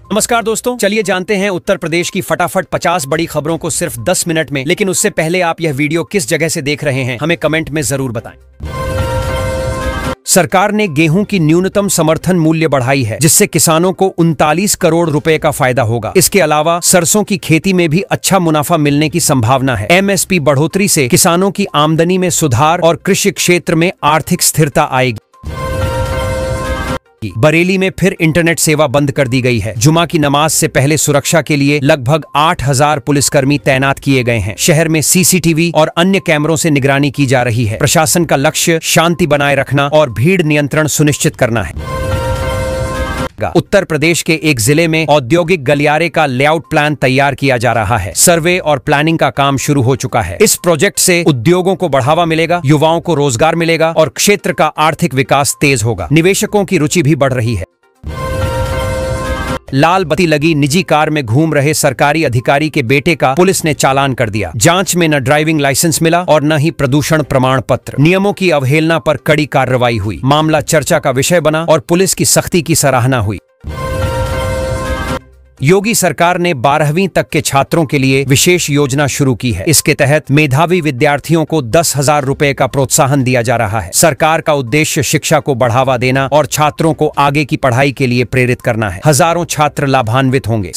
नमस्कार दोस्तों, चलिए जानते हैं उत्तर प्रदेश की फटाफट 50 बड़ी खबरों को सिर्फ 10 मिनट में। लेकिन उससे पहले आप यह वीडियो किस जगह से देख रहे हैं हमें कमेंट में जरूर बताएं। सरकार ने गेहूं की न्यूनतम समर्थन मूल्य बढ़ाई है, जिससे किसानों को 39 करोड़ रुपए का फायदा होगा। इसके अलावा सरसों की खेती में भी अच्छा मुनाफा मिलने की संभावना है। एमएसपी बढ़ोतरी से किसानों की आमदनी में सुधार और कृषि क्षेत्र में आर्थिक स्थिरता आएगी। बरेली में फिर इंटरनेट सेवा बंद कर दी गई है। जुमा की नमाज से पहले सुरक्षा के लिए लगभग 8000 पुलिसकर्मी तैनात किए गए हैं। शहर में सीसीटीवी और अन्य कैमरों से निगरानी की जा रही है। प्रशासन का लक्ष्य शांति बनाए रखना और भीड़ नियंत्रण सुनिश्चित करना है। उत्तर प्रदेश के एक जिले में औद्योगिक गलियारे का लेआउट प्लान तैयार किया जा रहा है। सर्वे और प्लानिंग का काम शुरू हो चुका है। इस प्रोजेक्ट से उद्योगों को बढ़ावा मिलेगा, युवाओं को रोजगार मिलेगा और क्षेत्र का आर्थिक विकास तेज होगा। निवेशकों की रुचि भी बढ़ रही है। लाल बत्ती लगी निजी कार में घूम रहे सरकारी अधिकारी के बेटे का पुलिस ने चालान कर दिया। जांच में न ड्राइविंग लाइसेंस मिला और न ही प्रदूषण प्रमाण पत्र। नियमों की अवहेलना पर कड़ी कार्रवाई हुई। मामला चर्चा का विषय बना और पुलिस की सख्ती की सराहना हुई। योगी सरकार ने 12वीं तक के छात्रों के लिए विशेष योजना शुरू की है। इसके तहत मेधावी विद्यार्थियों को 10,000 रुपए का प्रोत्साहन दिया जा रहा है। सरकार का उद्देश्य शिक्षा को बढ़ावा देना और छात्रों को आगे की पढ़ाई के लिए प्रेरित करना है। हजारों छात्र लाभान्वित होंगे।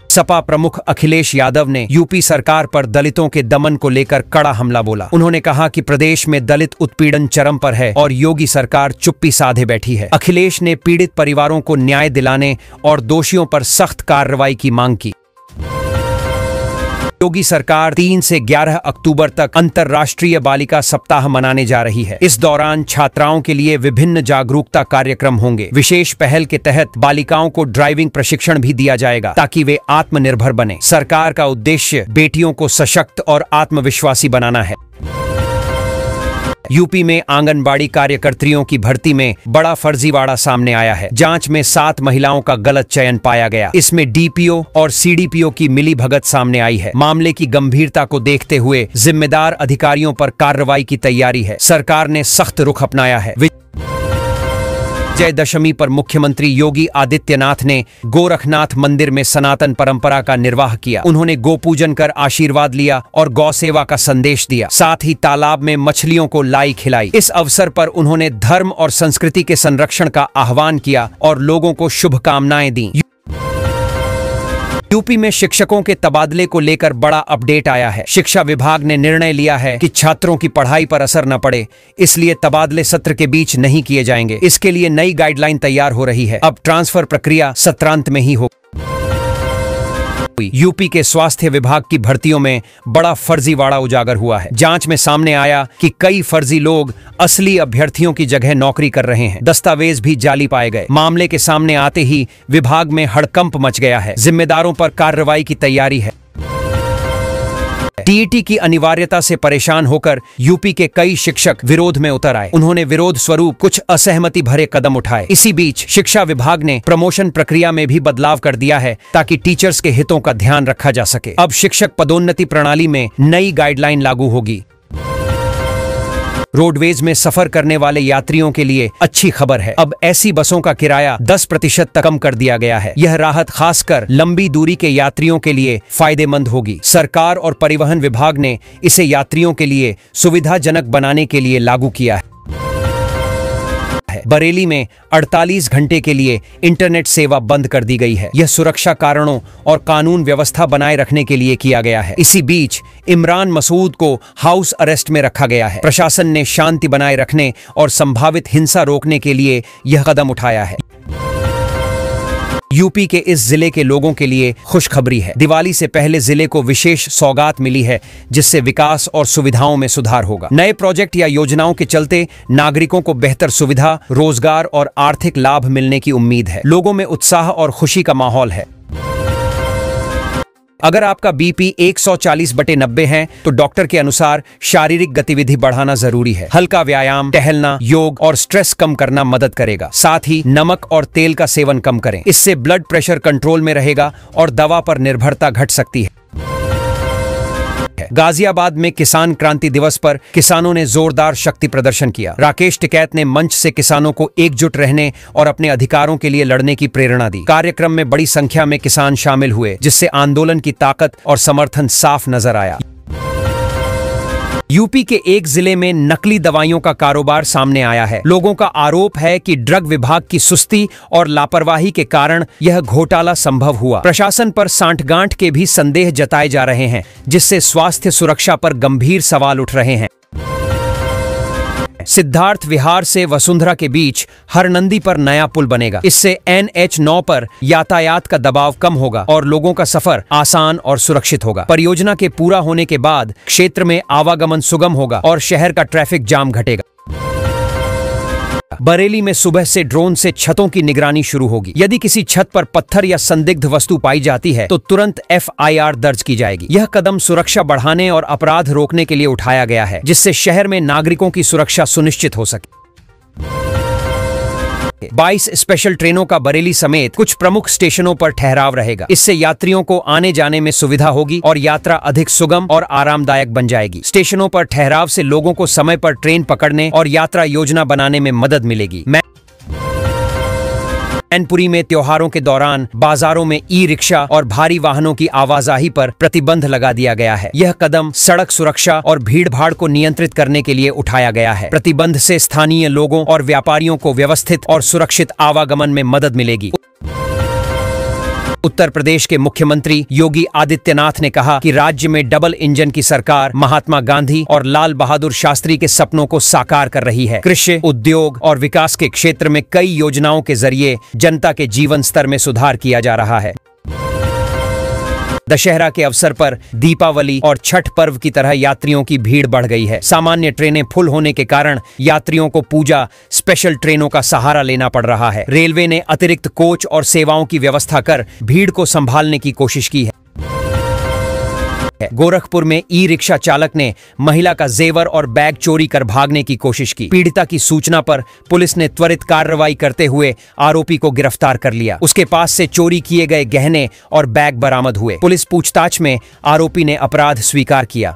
सपा प्रमुख अखिलेश यादव ने यूपी सरकार पर दलितों के दमन को लेकर कड़ा हमला बोला। उन्होंने कहा कि प्रदेश में दलित उत्पीड़न चरम पर है और योगी सरकार चुप्पी साधे बैठी है। अखिलेश ने पीड़ित परिवारों को न्याय दिलाने और दोषियों पर सख्त कार्रवाई की मांग की। योगी सरकार 3 से 11 अक्टूबर तक अंतर्राष्ट्रीय बालिका सप्ताह मनाने जा रही है। इस दौरान छात्राओं के लिए विभिन्न जागरूकता कार्यक्रम होंगे। विशेष पहल के तहत बालिकाओं को ड्राइविंग प्रशिक्षण भी दिया जाएगा ताकि वे आत्मनिर्भर बने। सरकार का उद्देश्य बेटियों को सशक्त और आत्मविश्वासी बनाना है। यूपी में आंगनबाड़ी कार्यकर्त्रियों की भर्ती में बड़ा फर्जीवाड़ा सामने आया है। जांच में 7 महिलाओं का गलत चयन पाया गया। इसमें डीपीओ और सीडीपीओ की मिलीभगत सामने आई है। मामले की गंभीरता को देखते हुए जिम्मेदार अधिकारियों पर कार्रवाई की तैयारी है। सरकार ने सख्त रुख अपनाया है। विजयदशमी पर मुख्यमंत्री योगी आदित्यनाथ ने गोरखनाथ मंदिर में सनातन परंपरा का निर्वाह किया। उन्होंने गोपूजन कर आशीर्वाद लिया और गौ सेवा का संदेश दिया। साथ ही तालाब में मछलियों को लाई खिलाई। इस अवसर पर उन्होंने धर्म और संस्कृति के संरक्षण का आह्वान किया और लोगों को शुभकामनाएं दी। यूपी में शिक्षकों के तबादले को लेकर बड़ा अपडेट आया है। शिक्षा विभाग ने निर्णय लिया है कि छात्रों की पढ़ाई पर असर न पड़े, इसलिए तबादले सत्र के बीच नहीं किए जाएंगे। इसके लिए नई गाइडलाइन तैयार हो रही है। अब ट्रांसफर प्रक्रिया सत्रांत में ही हो। यूपी के स्वास्थ्य विभाग की भर्तियों में बड़ा फर्जीवाड़ा उजागर हुआ है। जांच में सामने आया कि कई फर्जी लोग असली अभ्यर्थियों की जगह नौकरी कर रहे हैं। दस्तावेज भी जाली पाए गए। मामले के सामने आते ही विभाग में हड़कंप मच गया है। जिम्मेदारों पर कार्रवाई की तैयारी है। टीईटी की अनिवार्यता से परेशान होकर यूपी के कई शिक्षक विरोध में उतर आए। उन्होंने विरोध स्वरूप कुछ असहमति भरे कदम उठाए। इसी बीच शिक्षा विभाग ने प्रमोशन प्रक्रिया में भी बदलाव कर दिया है ताकि टीचर्स के हितों का ध्यान रखा जा सके। अब शिक्षक पदोन्नति प्रणाली में नई गाइडलाइन लागू होगी। रोडवेज में सफर करने वाले यात्रियों के लिए अच्छी खबर है। अब ऐसी बसों का किराया 10% तक कम कर दिया गया है। यह राहत खासकर लंबी दूरी के यात्रियों के लिए फायदेमंद होगी। सरकार और परिवहन विभाग ने इसे यात्रियों के लिए सुविधाजनक बनाने के लिए लागू किया है। बरेली में 48 घंटे के लिए इंटरनेट सेवा बंद कर दी गई है। यह सुरक्षा कारणों और कानून व्यवस्था बनाए रखने के लिए किया गया है। इसी बीच इमरान मसूद को हाउस अरेस्ट में रखा गया है। प्रशासन ने शांति बनाए रखने और संभावित हिंसा रोकने के लिए यह कदम उठाया है। यूपी के इस जिले के लोगों के लिए खुशखबरी है। दिवाली से पहले जिले को विशेष सौगात मिली है, जिससे विकास और सुविधाओं में सुधार होगा। नए प्रोजेक्ट या योजनाओं के चलते नागरिकों को बेहतर सुविधा, रोजगार और आर्थिक लाभ मिलने की उम्मीद है। लोगों में उत्साह और खुशी का माहौल है। अगर आपका बीपी 140/90 है तो डॉक्टर के अनुसार शारीरिक गतिविधि बढ़ाना जरूरी है। हल्का व्यायाम, टहलना, योग और स्ट्रेस कम करना मदद करेगा। साथ ही नमक और तेल का सेवन कम करें। इससे ब्लड प्रेशर कंट्रोल में रहेगा और दवा पर निर्भरता घट सकती है। गाजियाबाद में किसान क्रांति दिवस पर किसानों ने जोरदार शक्ति प्रदर्शन किया। राकेश टिकैत ने मंच से किसानों को एकजुट रहने और अपने अधिकारों के लिए लड़ने की प्रेरणा दी। कार्यक्रम में बड़ी संख्या में किसान शामिल हुए, जिससे आंदोलन की ताकत और समर्थन साफ नजर आया। यूपी के एक जिले में नकली दवाइयों का कारोबार सामने आया है। लोगों का आरोप है कि ड्रग विभाग की सुस्ती और लापरवाही के कारण यह घोटाला संभव हुआ। प्रशासन पर सांठगांठ के भी संदेह जताए जा रहे हैं, जिससे स्वास्थ्य सुरक्षा पर गंभीर सवाल उठ रहे हैं। सिद्धार्थ विहार से वसुंधरा के बीच हरनंदी पर नया पुल बनेगा। इससे NH9 पर यातायात का दबाव कम होगा और लोगों का सफर आसान और सुरक्षित होगा। परियोजना के पूरा होने के बाद क्षेत्र में आवागमन सुगम होगा और शहर का ट्रैफिक जाम घटेगा। बरेली में सुबह से ड्रोन से छतों की निगरानी शुरू होगी। यदि किसी छत पर पत्थर या संदिग्ध वस्तु पाई जाती है तो तुरंत FIR दर्ज की जाएगी। यह कदम सुरक्षा बढ़ाने और अपराध रोकने के लिए उठाया गया है, जिससे शहर में नागरिकों की सुरक्षा सुनिश्चित हो सके। 22 स्पेशल ट्रेनों का बरेली समेत कुछ प्रमुख स्टेशनों पर ठहराव रहेगा। इससे यात्रियों को आने जाने में सुविधा होगी और यात्रा अधिक सुगम और आरामदायक बन जाएगी। स्टेशनों पर ठहराव से लोगों को समय पर ट्रेन पकड़ने और यात्रा योजना बनाने में मदद मिलेगी। मैनपुरी में त्योहारों के दौरान बाजारों में ई-रिक्शा और भारी वाहनों की आवाजाही पर प्रतिबंध लगा दिया गया है। यह कदम सड़क सुरक्षा और भीड़-भाड़ को नियंत्रित करने के लिए उठाया गया है। प्रतिबंध से स्थानीय लोगों और व्यापारियों को व्यवस्थित और सुरक्षित आवागमन में मदद मिलेगी। उत्तर प्रदेश के मुख्यमंत्री योगी आदित्यनाथ ने कहा कि राज्य में डबल इंजन की सरकार महात्मा गांधी और लाल बहादुर शास्त्री के सपनों को साकार कर रही है। कृषि, उद्योग और विकास के क्षेत्र में कई योजनाओं के जरिए जनता के जीवन स्तर में सुधार किया जा रहा है। दशहरा के अवसर पर दीपावली और छठ पर्व की तरह यात्रियों की भीड़ बढ़ गई है। सामान्य ट्रेनें फुल होने के कारण यात्रियों को पूजा स्पेशल ट्रेनों का सहारा लेना पड़ रहा है। रेलवे ने अतिरिक्त कोच और सेवाओं की व्यवस्था कर भीड़ को संभालने की कोशिश की है। गोरखपुर में ई-रिक्शा चालक ने महिला का जेवर और बैग चोरी कर भागने की कोशिश की। पीड़िता की सूचना पर पुलिस ने त्वरित कार्रवाई करते हुए आरोपी को गिरफ्तार कर लिया। उसके पास से चोरी किए गए गहने और बैग बरामद हुए। पुलिस पूछताछ में आरोपी ने अपराध स्वीकार किया।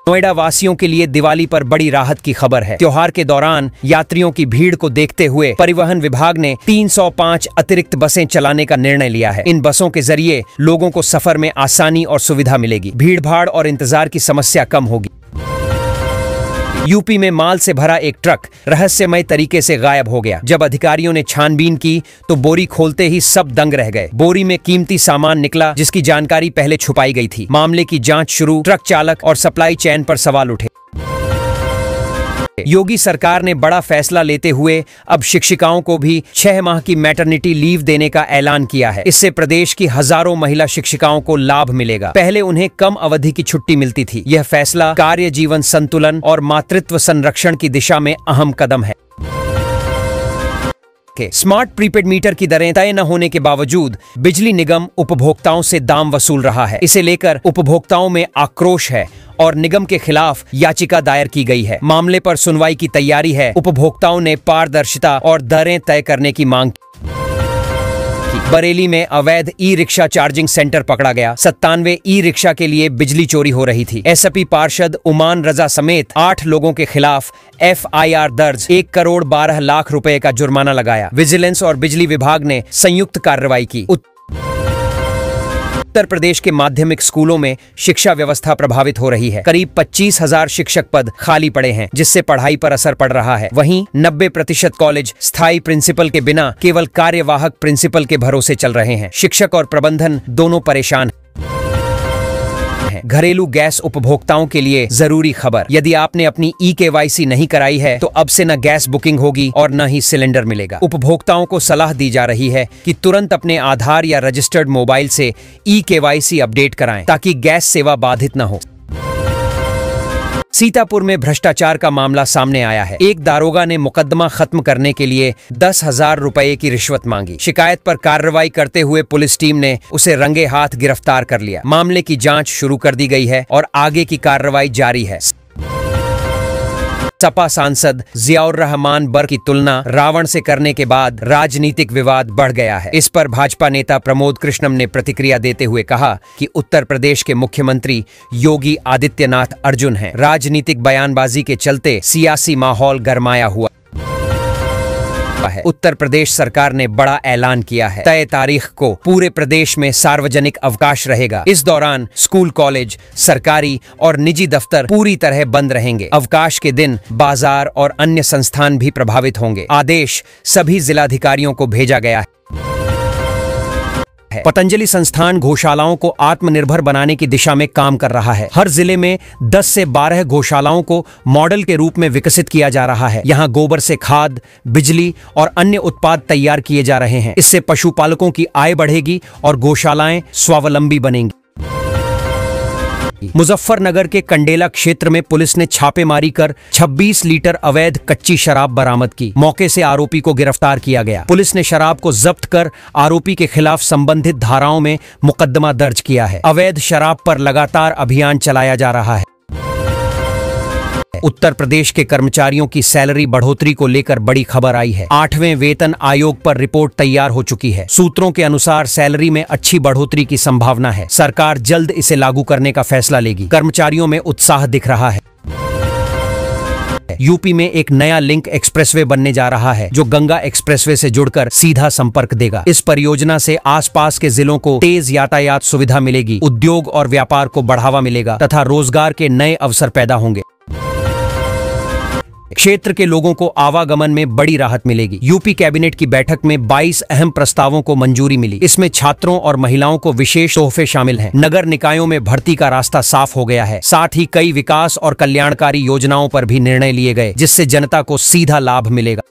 नोएडा वासियों के लिए दिवाली पर बड़ी राहत की खबर है। त्योहार के दौरान यात्रियों की भीड़ को देखते हुए परिवहन विभाग ने 305 अतिरिक्त बसें चलाने का निर्णय लिया है। इन बसों के जरिए लोगों को सफर में आसानी और सुविधा मिलेगी। भीड़-भाड़ और इंतजार की समस्या कम होगी। यूपी में माल से भरा एक ट्रक रहस्यमय तरीके से गायब हो गया। जब अधिकारियों ने छानबीन की तो बोरी खोलते ही सब दंग रह गए। बोरी में कीमती सामान निकला, जिसकी जानकारी पहले छुपाई गई थी। मामले की जांच शुरू। ट्रक चालक और सप्लाई चेन पर सवाल उठे। योगी सरकार ने बड़ा फैसला लेते हुए अब शिक्षिकाओं को भी 6 माह की मैटरनिटी लीव देने का ऐलान किया है। इससे प्रदेश की हजारों महिला शिक्षिकाओं को लाभ मिलेगा। पहले उन्हें कम अवधि की छुट्टी मिलती थी। यह फैसला कार्य जीवन संतुलन और मातृत्व संरक्षण की दिशा में अहम कदम है। स्मार्ट प्रीपेड मीटर की दरें तय न होने के बावजूद बिजली निगम उपभोक्ताओं से दाम वसूल रहा है। इसे लेकर उपभोक्ताओं में आक्रोश है और निगम के खिलाफ याचिका दायर की गई है। मामले पर सुनवाई की तैयारी है। उपभोक्ताओं ने पारदर्शिता और दरें तय करने की मांग की। बरेली में अवैध ई-रिक्शा चार्जिंग सेंटर पकड़ा गया। 97 ई-रिक्शा के लिए बिजली चोरी हो रही थी। SAP पार्षद उमान रजा समेत 8 लोगों के खिलाफ FIR दर्ज, 1 करोड़ 12 लाख रुपए का जुर्माना लगाया। विजिलेंस और बिजली विभाग ने संयुक्त कार्रवाई की। उत्तर प्रदेश के माध्यमिक स्कूलों में शिक्षा व्यवस्था प्रभावित हो रही है। करीब 25,000 शिक्षक पद खाली पड़े हैं, जिससे पढ़ाई पर असर पड़ रहा है। वहीं 90% कॉलेज स्थायी प्रिंसिपल के बिना केवल कार्यवाहक प्रिंसिपल के भरोसे चल रहे हैं। शिक्षक और प्रबंधन दोनों परेशान हैं। घरेलू गैस उपभोक्ताओं के लिए जरूरी खबर। यदि आपने अपनी eKYC नहीं कराई है तो अब से न गैस बुकिंग होगी और न ही सिलेंडर मिलेगा। उपभोक्ताओं को सलाह दी जा रही है कि तुरंत अपने आधार या रजिस्टर्ड मोबाइल से eKYC अपडेट कराएं, ताकि गैस सेवा बाधित न हो। सीतापुर में भ्रष्टाचार का मामला सामने आया है। एक दारोगा ने मुकदमा खत्म करने के लिए 10,000 रुपए की रिश्वत मांगी। शिकायत पर कार्रवाई करते हुए पुलिस टीम ने उसे रंगे हाथ गिरफ्तार कर लिया। मामले की जांच शुरू कर दी गई है और आगे की कार्रवाई जारी है। सपा सांसद जियाउर रहमान बर की तुलना रावण से करने के बाद राजनीतिक विवाद बढ़ गया है। इस पर भाजपा नेता प्रमोद कृष्णम ने प्रतिक्रिया देते हुए कहा कि उत्तर प्रदेश के मुख्यमंत्री योगी आदित्यनाथ अर्जुन हैं। राजनीतिक बयानबाजी के चलते सियासी माहौल गरमाया हुआ है। उत्तर प्रदेश सरकार ने बड़ा ऐलान किया है। तय तारीख को पूरे प्रदेश में सार्वजनिक अवकाश रहेगा। इस दौरान स्कूल, कॉलेज, सरकारी और निजी दफ्तर पूरी तरह बंद रहेंगे। अवकाश के दिन बाजार और अन्य संस्थान भी प्रभावित होंगे। आदेश सभी जिलाधिकारियों को भेजा गया है। पतंजलि संस्थान गौशालाओं को आत्मनिर्भर बनाने की दिशा में काम कर रहा है। हर जिले में 10 से 12 गौशालाओं को मॉडल के रूप में विकसित किया जा रहा है। यहाँ गोबर से खाद, बिजली और अन्य उत्पाद तैयार किए जा रहे हैं। इससे पशुपालकों की आय बढ़ेगी और गौशालाएं स्वावलंबी बनेंगी। मुजफ्फरनगर के कंडेला क्षेत्र में पुलिस ने छापेमारी कर 26 लीटर अवैध कच्ची शराब बरामद की। मौके से आरोपी को गिरफ्तार किया गया। पुलिस ने शराब को जब्त कर आरोपी के खिलाफ संबंधित धाराओं में मुकदमा दर्ज किया है। अवैध शराब पर लगातार अभियान चलाया जा रहा है। उत्तर प्रदेश के कर्मचारियों की सैलरी बढ़ोतरी को लेकर बड़ी खबर आई है। 8वें वेतन आयोग पर रिपोर्ट तैयार हो चुकी है। सूत्रों के अनुसार सैलरी में अच्छी बढ़ोतरी की संभावना है। सरकार जल्द इसे लागू करने का फैसला लेगी। कर्मचारियों में उत्साह दिख रहा है। यूपी में एक नया लिंक एक्सप्रेसवे बनने जा रहा है, जो गंगा एक्सप्रेसवे से जुड़कर सीधा संपर्क देगा। इस परियोजना से आसपास के जिलों को तेज यातायात सुविधा मिलेगी, उद्योग और व्यापार को बढ़ावा मिलेगा तथा रोजगार के नए अवसर पैदा होंगे। क्षेत्र के लोगों को आवागमन में बड़ी राहत मिलेगी। यूपी कैबिनेट की बैठक में 22 अहम प्रस्तावों को मंजूरी मिली। इसमें छात्रों और महिलाओं को विशेष तोहफे शामिल हैं। नगर निकायों में भर्ती का रास्ता साफ हो गया है। साथ ही कई विकास और कल्याणकारी योजनाओं पर भी निर्णय लिए गए, जिससे जनता को सीधा लाभ मिलेगा।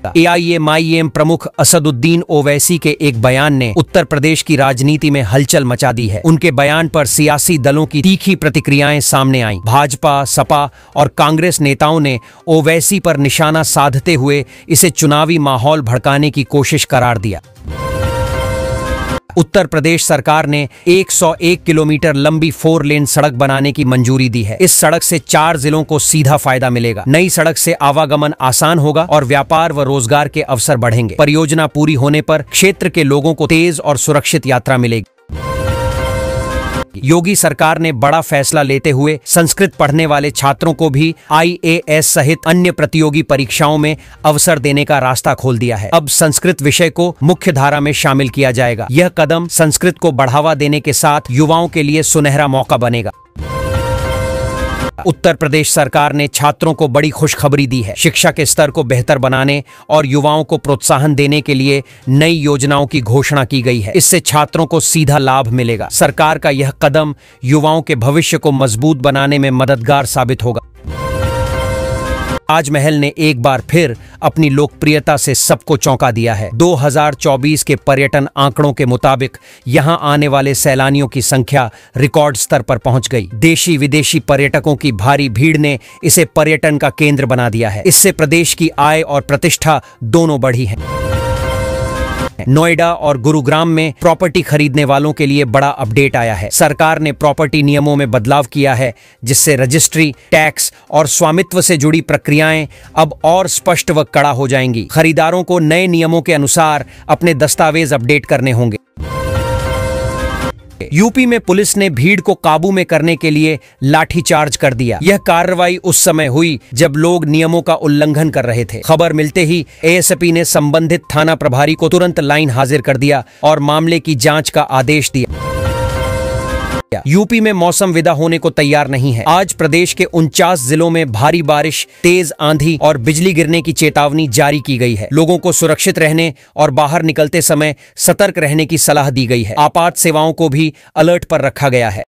AIMIM प्रमुख असदुद्दीन ओवैसी के एक बयान ने उत्तर प्रदेश की राजनीति में हलचल मचा दी है। उनके बयान पर सियासी दलों की तीखी प्रतिक्रियाएं सामने आईं। भाजपा, सपा और कांग्रेस नेताओं ने ओवैसी पर निशाना साधते हुए इसे चुनावी माहौल भड़काने की कोशिश करार दिया। उत्तर प्रदेश सरकार ने 101 किलोमीटर लंबी 4 लेन सड़क बनाने की मंजूरी दी है। इस सड़क से 4 जिलों को सीधा फायदा मिलेगा। नई सड़क से आवागमन आसान होगा और व्यापार व रोजगार के अवसर बढ़ेंगे। परियोजना पूरी होने पर क्षेत्र के लोगों को तेज और सुरक्षित यात्रा मिलेगी। योगी सरकार ने बड़ा फैसला लेते हुए संस्कृत पढ़ने वाले छात्रों को भी IAS सहित अन्य प्रतियोगी परीक्षाओं में अवसर देने का रास्ता खोल दिया है। अब संस्कृत विषय को मुख्य धारा में शामिल किया जाएगा। यह कदम संस्कृत को बढ़ावा देने के साथ युवाओं के लिए सुनहरा मौका बनेगा। उत्तर प्रदेश सरकार ने छात्रों को बड़ी खुशखबरी दी है। शिक्षा के स्तर को बेहतर बनाने और युवाओं को प्रोत्साहन देने के लिए नई योजनाओं की घोषणा की गई है। इससे छात्रों को सीधा लाभ मिलेगा। सरकार का यह कदम युवाओं के भविष्य को मजबूत बनाने में मददगार साबित होगा। ताजमहल ने एक बार फिर अपनी लोकप्रियता से सबको चौंका दिया है। 2024 के पर्यटन आंकड़ों के मुताबिक यहां आने वाले सैलानियों की संख्या रिकॉर्ड स्तर पर पहुंच गई। देशी विदेशी पर्यटकों की भारी भीड़ ने इसे पर्यटन का केंद्र बना दिया है। इससे प्रदेश की आय और प्रतिष्ठा दोनों बढ़ी है। नोएडा और गुरुग्राम में प्रॉपर्टी खरीदने वालों के लिए बड़ा अपडेट आया है। सरकार ने प्रॉपर्टी नियमों में बदलाव किया है, जिससे रजिस्ट्री, टैक्स और स्वामित्व से जुड़ी प्रक्रियाएं अब और स्पष्ट व कड़ा हो जाएंगी। खरीदारों को नए नियमों के अनुसार अपने दस्तावेज अपडेट करने होंगे। यूपी में पुलिस ने भीड़ को काबू में करने के लिए लाठीचार्ज कर दिया। यह कार्रवाई उस समय हुई जब लोग नियमों का उल्लंघन कर रहे थे। खबर मिलते ही ASP ने संबंधित थाना प्रभारी को तुरंत लाइन हाजिर कर दिया और मामले की जांच का आदेश दिया। यूपी में मौसम विदा होने को तैयार नहीं है। आज प्रदेश के 49 जिलों में भारी बारिश, तेज आंधी और बिजली गिरने की चेतावनी जारी की गई है। लोगों को सुरक्षित रहने और बाहर निकलते समय सतर्क रहने की सलाह दी गई है। आपात सेवाओं को भी अलर्ट पर रखा गया है।